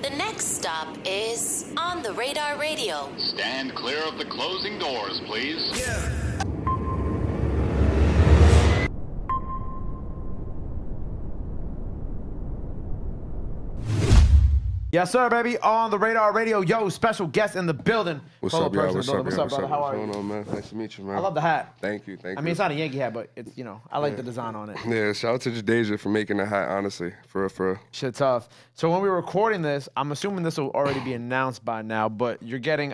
The next stop is On the Radar Radio. Stand clear of the closing doors, please. Yes, sir, baby. On the Radar Radio. Yo, special guest in the building. What's Polo up, y'all? person, What's brother. up, What's y'all? up, brother? How are What's you? going on, man? Nice to meet you, man. I love the hat. Thank you. I mean, it's not a Yankee hat, but it's, you know, I like the design on it. Yeah, shout out to Jadeja for making the hat, honestly. For real. Shit tough. So when we were recording this, I'm assuming this will already be announced by now, but you're getting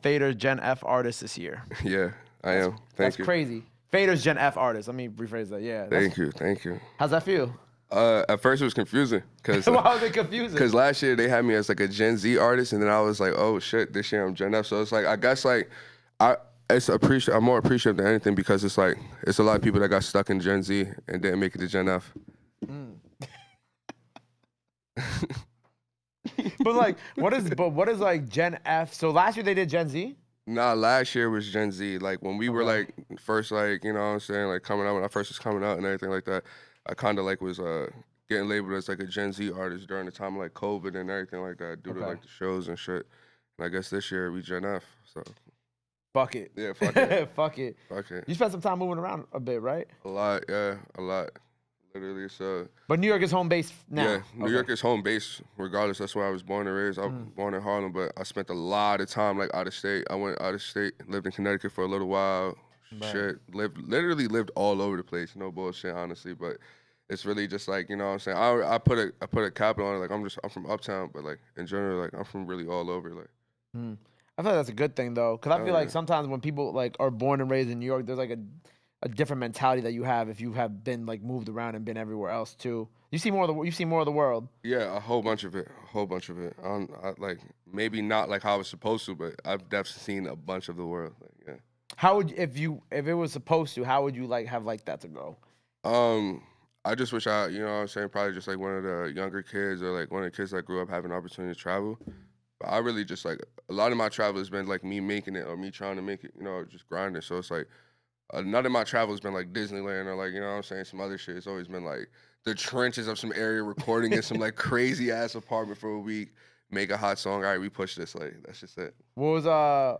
Fader's Gen F artist this year. Yeah, I am. Thank you. That's crazy. Fader's Gen F artist. Let me rephrase that. Yeah. Thank you. How's that feel? At first it was confusing. Why was it confusing? Because last year they had me as like a Gen Z artist, and then I was like, oh shit, this year I'm Gen F. So it's like, I guess like, I'm more appreciative than anything because it's like, it's a lot of people that got stuck in Gen Z and didn't make it to Gen F. But what is like Gen F? So last year they did Gen Z? Nah, last year was Gen Z. Like when we were like first, like, you know what I'm saying, like coming out, when I first was coming out and everything like that, I kind of like was getting labeled as like a Gen Z artist during the time of like COVID and everything like that due to like the shows and shit. And I guess this year we Gen F, so. Fuck it. Yeah, fuck it. Fuck it. You spent some time moving around a bit, right? A lot, yeah, a lot. Literally, so. But New York is home base now. Yeah, New York is home base regardless. That's where I was born and raised. I was born in Harlem, but I spent a lot of time like out of state. I went out of state, lived in Connecticut for a little while. Right. Shit, literally lived all over the place. No bullshit, honestly, but it's really just like, you know what I'm saying. I put a capital on it. Like I'm from uptown, but like in general, like I'm from really all over. Like. I feel like that's a good thing though, because I feel like sometimes when people like are born and raised in New York, there's like a different mentality that you have if you have been like moved around and been everywhere else too. You see more of the world. Yeah, a whole bunch of it. I like maybe not like how I was supposed to, but I've definitely seen a bunch of the world. Like, yeah. How would if it was supposed to? How would you like have like that to go? I just wish you know what I'm saying, probably just like one of the younger kids or like one of the kids that grew up having an opportunity to travel. But I really just like, a lot of my travel has been like me making it or me trying to make it, you know, just grinding. So it's like, none of my travel has been like Disneyland or like, you know what I'm saying, some other shit. It's always been like the trenches of some area recording in some like crazy ass apartment for a week, make a hot song. All right, we push this. Like, that's just it. What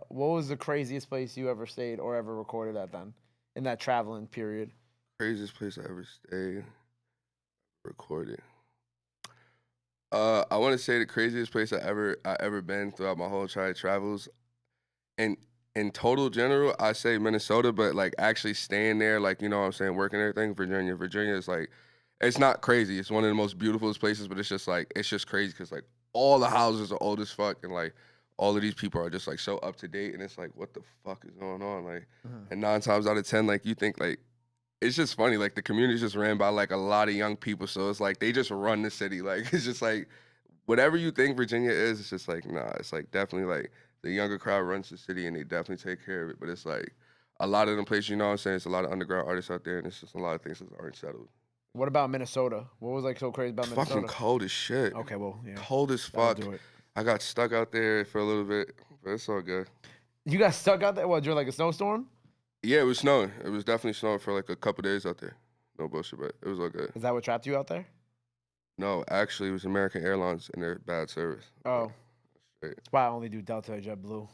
was the craziest place you ever stayed or ever recorded at then in that traveling period? Craziest place I ever stayed, recorded. I want to say the craziest place I ever been throughout my whole entire travels, and in total general, I say Minnesota, but like actually staying there, like, you know what I'm saying, working everything, Virginia. Virginia is like, it's not crazy. It's one of the most beautiful places, but it's just like, it's just crazy because like all the houses are old as fuck and like all of these people are just like so up to date, and it's like, what the fuck is going on? Like, and 9 times out of 10, like you think like, it's just funny, like the community's just ran by like a lot of young people, so it's like they just run the city. Like it's just like whatever you think Virginia is, it's just like nah. It's like definitely like the younger crowd runs the city and they definitely take care of it. But it's like a lot of them places, you know what I'm saying? It's a lot of underground artists out there, and it's just a lot of things that aren't settled. What about Minnesota? What was like so crazy about Minnesota? Fucking cold as shit. Okay, well, yeah. Cold as fuck. I got stuck out there for a little bit, but it's all good. You got stuck out there? What, during like a snowstorm? Yeah, it was snowing. It was definitely snowing for like a couple days out there. No bullshit, but it was all good. Is that what trapped you out there? No, actually, it was American Airlines and their bad service. Oh. That's why I only do Delta or JetBlue.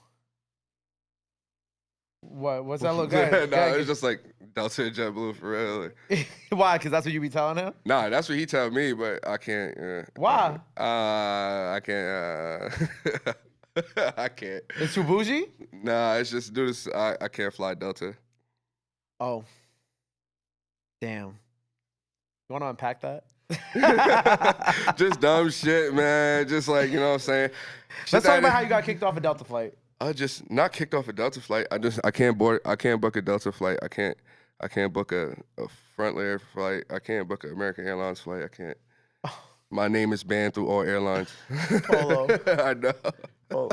What's that look good? Nah, it's just like Delta and JetBlue for real. Like. Why? Because that's what you be telling him? Nah, that's what he tell me, but I can't. Why? I can't. I can't. It's too bougie? Nah, it's just do this. I can't fly Delta. Oh. Damn. You want to unpack that? Just dumb shit, man. Just like, you know what I'm saying? Let's talk about how you got kicked off a Delta flight. I just not kicked off a Delta flight. I can't book a Delta flight. I can't book a Frontier flight. I can't book an American Airlines flight. I can't. My name is banned through all airlines. Polo. I know. Oh,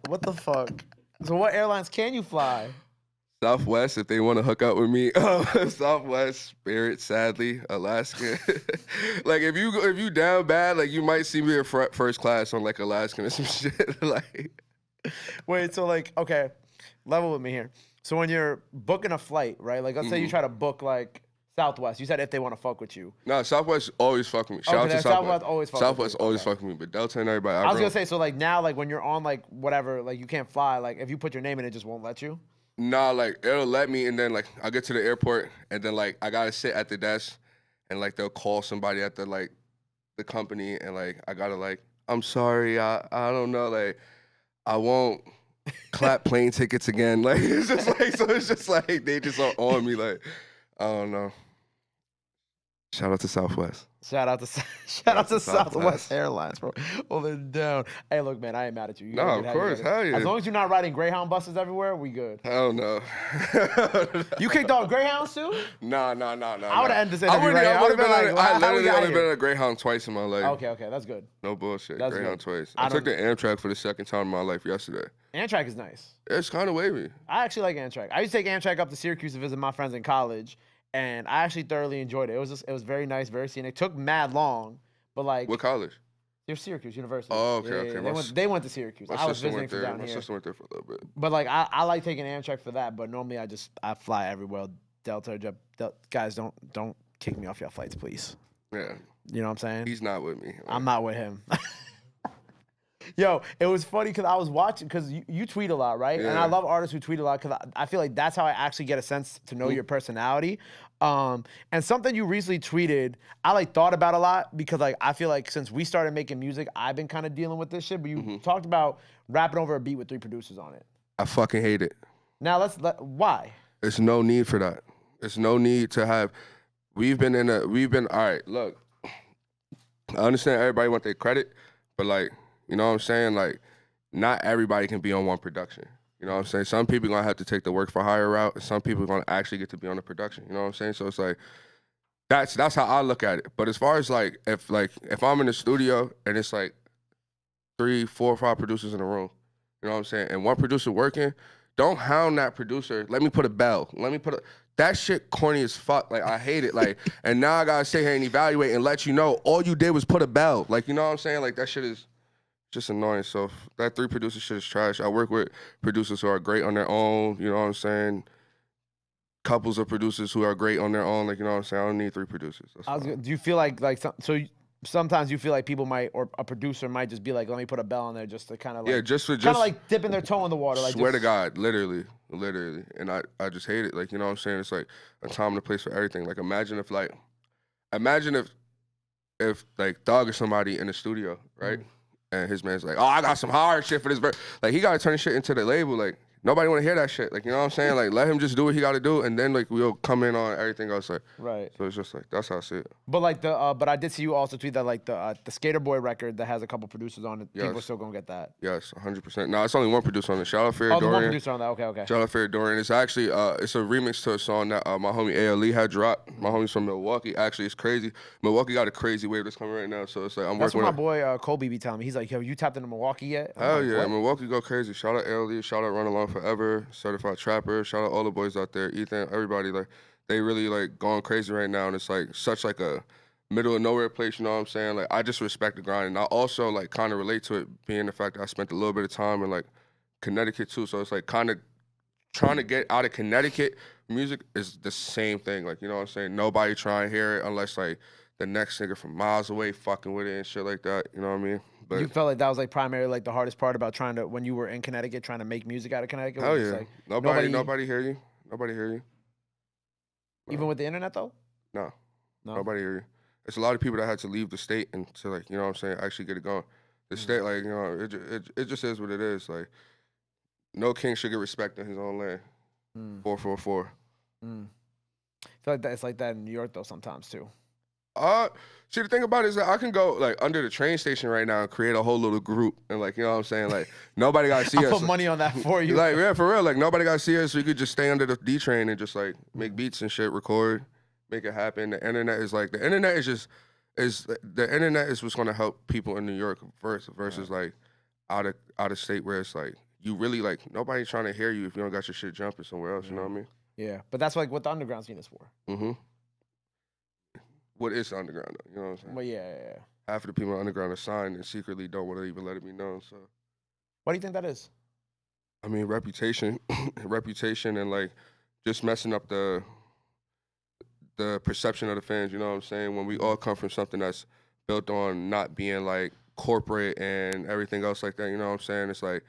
what the fuck? So what airlines can you fly? Southwest, if they want to hook up with me. Southwest, Spirit, sadly, Alaska. Like if you down bad, like you might see me in first class on like Alaska or some shit. Like, wait, so like, okay, level with me here. So when you're booking a flight, right? Like let's say you try to book like Southwest. You said if they want to fuck with you. No, Southwest always fuck with me. Shout out to Southwest always fuck with Southwest you. always Okay. fuck with me, but Delta and everybody. I was gonna say, so like now, like when you're on like whatever, like you can't fly. Like if you put your name in, it just won't let you. Nah, like it'll let me, and then like I get to the airport, and then like I gotta sit at the desk, and like they'll call somebody at the company, and like I gotta like, I'm sorry, I don't know, like I won't clap plane tickets again. Like it's just like, so it's just like they just are on me, like I don't know. Shout out to Southwest. Shout out to Southwest Airlines, bro. Hold it down. Hey, look, man, I ain't mad at you. No, of course, hell yeah. As long as you're not riding Greyhound buses everywhere, we good. Hell no. You kicked off Greyhounds too? Nah. I would have ended this interview right I here. I literally only been on a Greyhound twice in my life. Okay, that's good. No bullshit. That's Greyhound good. twice. I took the Amtrak for the second time in my life yesterday. Amtrak is nice. It's kind of wavy. I actually like Amtrak. I used to take Amtrak up to Syracuse to visit my friends in college, and I actually thoroughly enjoyed it. It was very nice, very scenic. It took mad long, but like. What college? You're Syracuse University. Oh, okay. They went to Syracuse. I was visiting from down My here. sister went there for a little bit. But like I like taking Amtrak for that. But normally I fly everywhere. Delta, guys, don't kick me off your flights, please. Yeah. You know what I'm saying? He's not with me. I'm not with him. Yo, it was funny because I was watching, because you tweet a lot, right? Yeah. And I love artists who tweet a lot because I feel like that's how I actually get a sense to know your personality. And something you recently tweeted, I like thought about a lot because like I feel like since we started making music, I've been kind of dealing with this shit. But you talked about rapping over a beat with 3 producers on it. I fucking hate it. Now why? There's no need for that. There's no need to have. We've been all right. Look, I understand everybody want their credit, but like. You know what I'm saying? Like, not everybody can be on one production. You know what I'm saying? Some people gonna have to take the work for hire route, and some people gonna actually get to be on the production. You know what I'm saying? So it's like that's how I look at it. But as far as like if I'm in the studio and it's like 3, 4, 5 producers in a room, you know what I'm saying? And one producer working, don't hound that producer. Let me put a bell. That shit corny as fuck. Like, I hate it. Like, and now I gotta sit here and evaluate and let you know all you did was put a bell. Like, you know what I'm saying? Like, that shit is just annoying. So that 3 producer shit is trash. I work with producers who are great on their own, you know what I'm saying? Couples of producers who are great on their own, like, you know what I'm saying? I don't need 3 producers. Do you feel like sometimes you feel like people might, or a producer might just be like, let me put a bell on there just to kind of like, yeah, just like dipping their toe in the water. Like, swear to God, literally. And I just hate it. Like, you know what I'm saying? It's like a time and a place for everything. Like, imagine if like Thug or somebody in the studio, right? And his man's like, oh, I got some hard shit for this. Like, he got to turn his shit into the label. Like, nobody want to hear that shit. Like, you know what I'm saying? Like, let him just do what he got to do, and then, like, we'll come in on everything else. Like, right. So it's just, like, that's how I see it. But, like, but I did see you also tweet that, like, the Skater Boy record that has a couple producers on it, people are still going to get that. Yes, 100%. No, it's only one producer on it. Shout out Fair Dorian. Oh, one producer on that. Okay. Shout out Fair Dorian. It's actually, it's a remix to a song that my homie Ethel had dropped. My homie's from Milwaukee. Actually, it's crazy. Milwaukee got a crazy wave that's coming right now, so it's like, that's what my boy Kobe be telling me. He's like, yo, you tapped into Milwaukee yet? Hell like, yeah, what? Milwaukee go crazy. Shout out Ethel, shout out Run Along Forever, Certified Trapper, shout out all the boys out there, Ethan, everybody, like, they really, like, going crazy right now, and it's, like, such, like, a middle of nowhere place, you know what I'm saying? Like, I just respect the grind, and I also, like, kind of relate to it, being the fact that I spent a little bit of time in, like, Connecticut, too, so it's, like, kind of trying to get out of Connecticut. Music is the same thing, like, you know what I'm saying? Nobody trying to hear it unless, like, the next nigga from miles away fucking with it and shit like that, you know what I mean? But you felt like that was like primarily like the hardest part about trying to, when you were in Connecticut, trying to make music out of Connecticut? Hell yeah. Like, nobody hear you. Nobody hear you. No. Even with the internet though? No. Nobody hear you. It's a lot of people that had to leave the state and to, like, you know what I'm saying, actually get it going. The state, like, you know, it just is what it is. Like, no king should get respect in his own land. 444. I feel like it's like that in New York though sometimes too. See, the thing about it is that I can go, like, under the train station right now and create a whole little group. And, like, you know what I'm saying? Like, nobody got to see us. I'll put money on that for you. Like, yeah, for real. Like, nobody got to see us. So you could just stay under the D train and just, like, make beats and shit, record, make it happen. The internet is, like, the internet is what's going to help people in New York versus like, out of state where it's, like, you really, like, nobody's trying to hear you if you don't got your shit jumping somewhere else. You know what I mean? Yeah. But that's, like, what the underground scene is for. Mm-hmm. What is the underground, though? You know what I'm saying? Well, yeah. Half of the people in the underground are signed and secretly don't want to even let it be known. So, what do you think that is? I mean, reputation, and, like, just messing up the the perception of the fans. You know what I'm saying? When we all come from something that's built on not being like corporate and everything else like that. You know what I'm saying? It's like,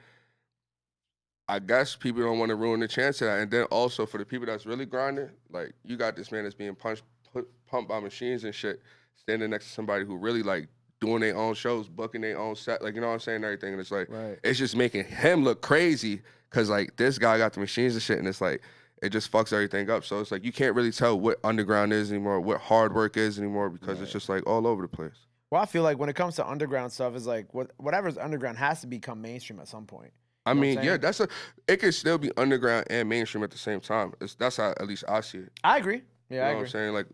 I guess people don't want to ruin the chance of that. And then also for the people that's really grinding, like you got this man that's being pumped by machines and shit, standing next to somebody who really like doing their own shows, booking their own set, like, you know what I'm saying, and everything. And it's like, it's just making him look crazy because like this guy got the machines and shit, and it's like, it just fucks everything up. So it's like you can't really tell what underground is anymore, what hard work is anymore, because it's just like all over the place. Well, I feel like when it comes to underground stuff, it's like whatever's underground has to become mainstream at some point. I mean, yeah, it can still be underground and mainstream at the same time. That's how at least I see it. I agree. Yeah, you know I agree. What I'm saying? Like,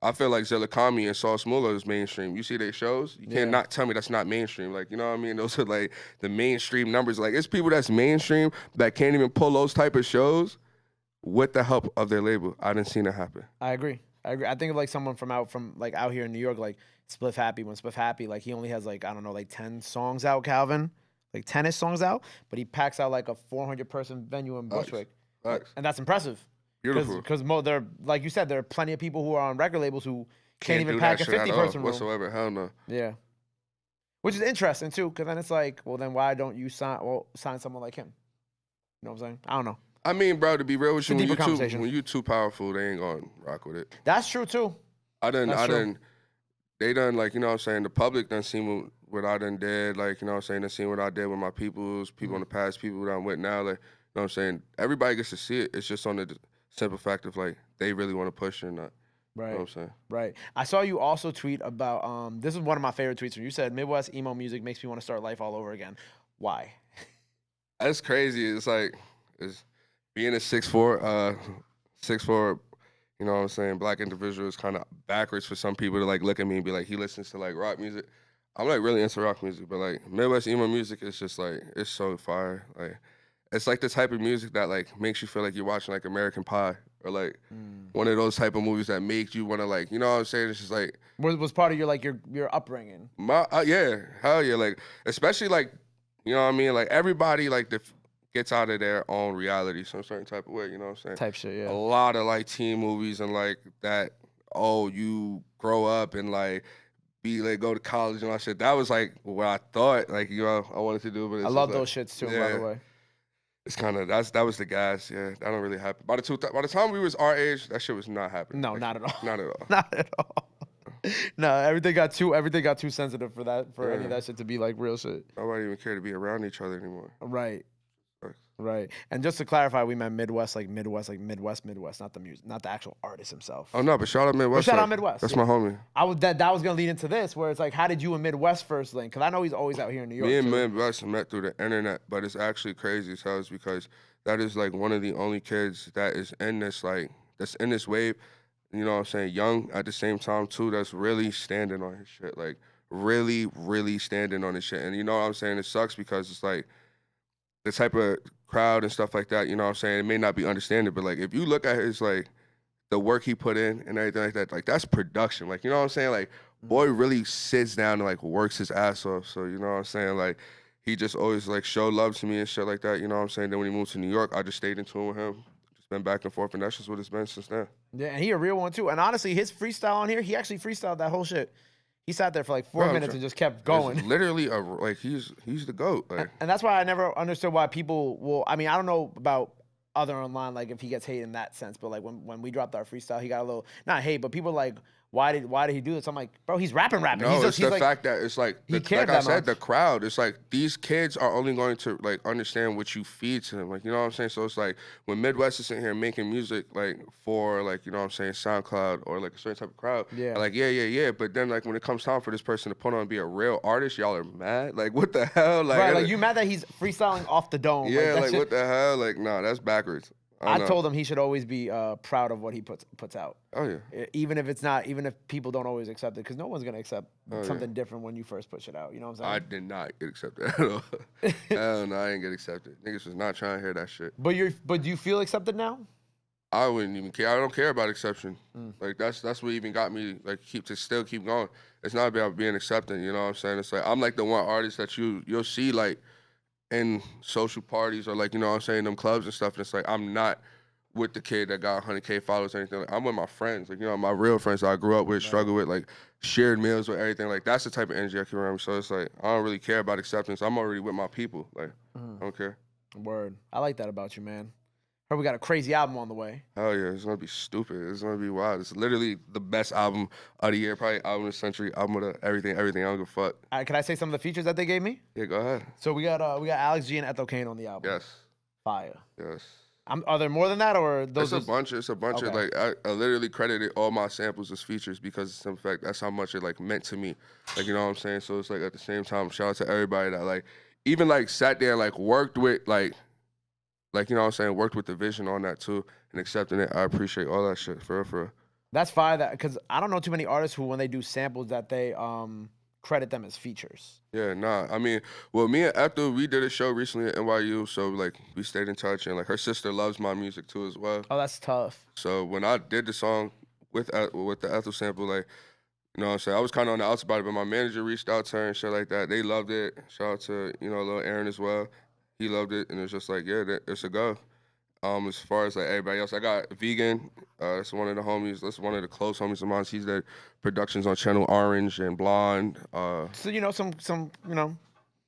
I feel like Zilla Kami and Sauce Muller is mainstream. You see their shows, you can't not tell me that's not mainstream. Like, you know what I mean? Those are like the mainstream numbers. Like, it's people that's mainstream that can't even pull those type of shows with the help of their label. I didn't see it happen. I agree. I think of like someone from out here in New York, like Spliff Happy. When Spliff Happy, like he only has like, I don't know, like 10 songs out, Calvin. Like 10-ish songs out, but he packs out like a 400-person venue in Bushwick. And that's impressive. Beautiful. Because there, like you said, there are plenty of people who are on record labels who can't even pack a 50-person room whatsoever. Hell no. Yeah. Which is interesting too, because then it's like, well, then why don't you sign someone like him? You know what I'm saying? I don't know. I mean, bro, to be real with you, when you too powerful, they ain't gonna rock with it. That's true too. They done, like, you know what I'm saying, the public done seen what I done did, like, you know what I'm saying, done seen what I did with my people in the past, people that I'm with now, like, you know what I'm saying, everybody gets to see it. It's just on the simple fact of, like, they really want to push it or not. Right. You know what I'm saying? Right. I saw you also tweet about, this is one of my favorite tweets where you said, Midwest emo music makes me want to start life all over again. Why? That's crazy. It's like, being a 6'4", you know what I'm saying, black individual is kind of backwards for some people to like look at me and be like, he listens to like rock music. I'm like really into rock music, but like Midwest emo music is just like, it's so fire. Like, it's like the type of music that like makes you feel like you're watching like American Pie or like one of those type of movies that make you want to like, you know what I'm saying? It's just like. Was part of your like your upbringing? Yeah, hell yeah. Like, especially like, you know what I mean? Like everybody like gets out of their own reality some certain type of way, you know what I'm saying? Type shit, yeah. A lot of like teen movies and like that, you grow up and like go to college and all that shit. That was like what I thought, like, you know, I wanted to do. But it's I love like, those shits too, by the way. It's kind of, that was the gas, yeah. That don't really happen. By the time we was our age, that shit was not happening. No, like, not at all. Not at all. Not at all. No, everything got too sensitive for any of that shit to be like real shit. Nobody even care to be around each other anymore. Right. Right. And just to clarify, we meant Midwest, Midwest, not the music, not the actual artist himself. Oh no, but shout out Midwest. But shout out Midwest. That's my homie. That was gonna lead into this, where it's like, how did you and Midwest first link? Because I know he's always out here in New York. Me and Midwest met through the internet, but it's actually crazy as hell is because that is like one of the only kids that is in this that's in this wave. You know what I'm saying? Young at the same time too. That's really standing on his shit. Like really, really standing on his shit. And you know what I'm saying? It sucks because it's like the type of crowd and stuff like that, you know what I'm saying? It may not be understanding, but like if you look at his like the work he put in and everything like that, like that's production. Like, you know what I'm saying? Like boy really sits down and like works his ass off. So, you know what I'm saying? Like he just always like showed love to me and shit like that, you know what I'm saying? Then when he moved to New York, I just stayed in tune with him. Just been back and forth, and that's just what it's been since then. Yeah, and he a real one too. And honestly, his freestyle on here, he actually freestyled that whole shit. He sat there for like 4 minutes and just kept going. It's literally he's the GOAT. Like. And that's why I never understood why people will. I mean, I don't know about other online, like if he gets hate in that sense, but like when we dropped our freestyle, he got a little not hate, but people like, why did he do this? I'm like, bro, he's rapping. No, it's the fact that it's like, like I said, the crowd. It's like these kids are only going to like understand what you feed to them. Like, you know what I'm saying? So it's like when Midwest is sitting here making music like for like, you know what I'm saying, SoundCloud or like a certain type of crowd. Yeah. Like, yeah. But then like when it comes time for this person to put on and be a real artist, y'all are mad. Like, what the hell? Like, right, like you mad that he's freestyling off the dome. Yeah, like what the hell? Like, nah, that's backwards. I told him he should always be proud of what he puts out. Oh yeah. Even if people don't always accept it, because no one's gonna accept something different when you first push it out. You know what I'm saying? I did not get accepted at all. Hell no, I didn't get accepted. Niggas was not trying to hear that shit. But do you feel accepted now? I wouldn't even care. I don't care about exception. Like that's what even got me like still keep going. It's not about being accepted. You know what I'm saying? It's like I'm like the one artist that you'll see like in social parties or like, you know what I'm saying, them clubs and stuff, and it's like I'm not with the kid that got 100K followers or anything. Like, I'm with my friends, like, you know, my real friends that I grew up with, struggle with, like, shared meals with everything. Like, that's the type of energy I keep around me. So it's like, I don't really care about acceptance. I'm already with my people. Like, I don't care. Word. I like that about you, man. Heard we got a crazy album on the way. Hell yeah, it's gonna be stupid. It's gonna be wild. It's literally the best album of the year, probably album of the century, album of the everything. I don't give a fuck. Can I say some of the features that they gave me? Yeah, go ahead. So we got Alex G and Ethel Cain on the album. Yes. Fire. Yes. Are there more than that, or those? It's a bunch. It's a bunch of Okay. like I literally credited all my samples as features because in fact that's how much it like meant to me. Like, you know what I'm saying? So it's like at the same time, shout out to everybody that like even like sat there and like worked with like you know what I'm saying, worked with the vision on that too and accepting it. I appreciate all that shit for real. That's fire. That because I don't know too many artists who when they do samples that they credit them as features. Yeah, nah. I mean, well, me and Ethel, we did a show recently at NYU, so like we stayed in touch, and like her sister loves my music too as well. Oh, that's tough. So when I did the song with the Ethel sample, like, you know what I'm saying, I was kind of on the outside about it, but my manager reached out to her and shit like that. They loved it. Shout out to, you know, little Aaron as well. He loved it, and it was just like, yeah, it's a go. As far as like everybody else, I got Vegan. That's one of the homies. That's one of the close homies of mine. He's the productions on Channel Orange and Blonde. So you know some you know.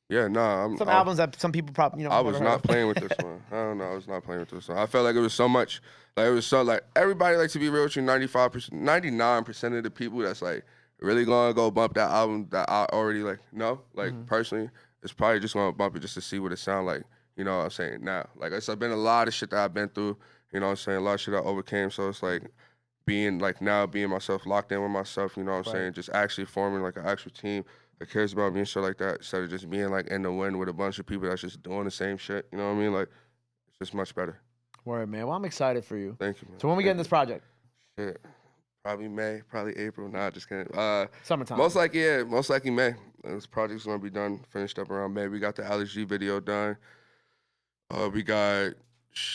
Yeah, nah. Some albums that some people probably I was not playing with this one. I don't know. I was not playing with this one. I felt like it was so much. Like it was so like everybody, like, to be real with you, 95%, 99% of the people that's like really gonna go bump that album that I already like know. Like personally, it's probably just gonna bump it just to see what it sound like. You know what I'm saying? Now, like it's been a lot of shit that I've been through. You know what I'm saying? A lot of shit I overcame. So it's like being myself, locked in with myself. You know what I'm saying? Just actually forming like an actual team that cares about me and shit like that, instead of just being like in the wind with a bunch of people that's just doing the same shit. You know what I mean? Like it's just much better. Word, man. Well, I'm excited for you. Thank you, man. So when we get in this project? Shit. Probably May, probably April. Nah, just kidding. Summertime. Most likely May. This project's gonna be done, finished up around May. We got the Alex G video done. We got,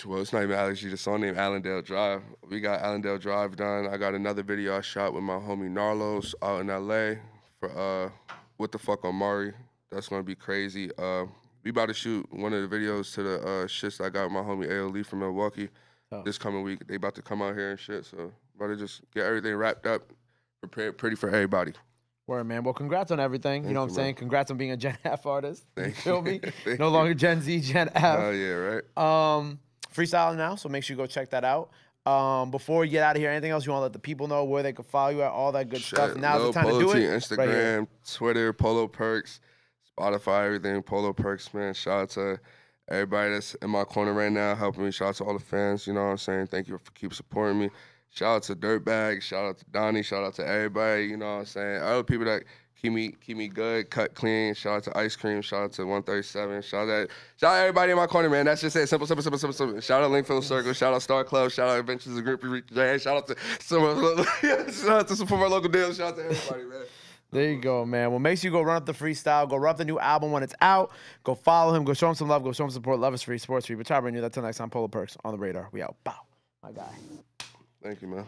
well, it's not even Alex G, the song named Allendale Drive. We got Allendale Drive done. I got another video I shot with my homie Narlos out in LA for What the Fuck on Mari. That's gonna be crazy. We about to shoot one of the videos to the shits I got with my homie Ethel from Milwaukee this coming week. They about to come out here and shit, so about to just get everything wrapped up, prepared pretty for everybody. Word, man. Well, congrats on everything. You know what I'm saying? Congrats on being a Gen F artist. You feel me? Thank No longer Gen Z, Gen F. Oh, yeah, right? Freestyling now, so make sure you go check that out. Before you get out of here, anything else you want to let the people know where they can follow you at, all that good stuff? Now's the time Polo to do it. Instagram, right Twitter, Polo Perks, Spotify, everything, Polo Perks, man. Shout out to everybody that's in my corner right now helping me. Shout out to all the fans, you know what I'm saying? Thank you for keep supporting me. Shout out to Dirtbag, shout out to Donnie, shout out to everybody, you know what I'm saying? All the people that keep me good, cut clean. Shout out to Ice Cream, shout out to 137, shout out everybody in my corner, man. That's just it. Simple. Shout out Linkfield Circle, shout out Star Club, shout out Adventures of Groupie J, shout out to some of our local deals, shout out to everybody, man. There you go, man. Well, make sure you go run up the freestyle. Go run up the new album when it's out. Go follow him. Go show him some love. Go show him support. Love is free. Sports free. But That's till next time. Polo Perks on the radar. We out. Bow. My guy. Thank you, man.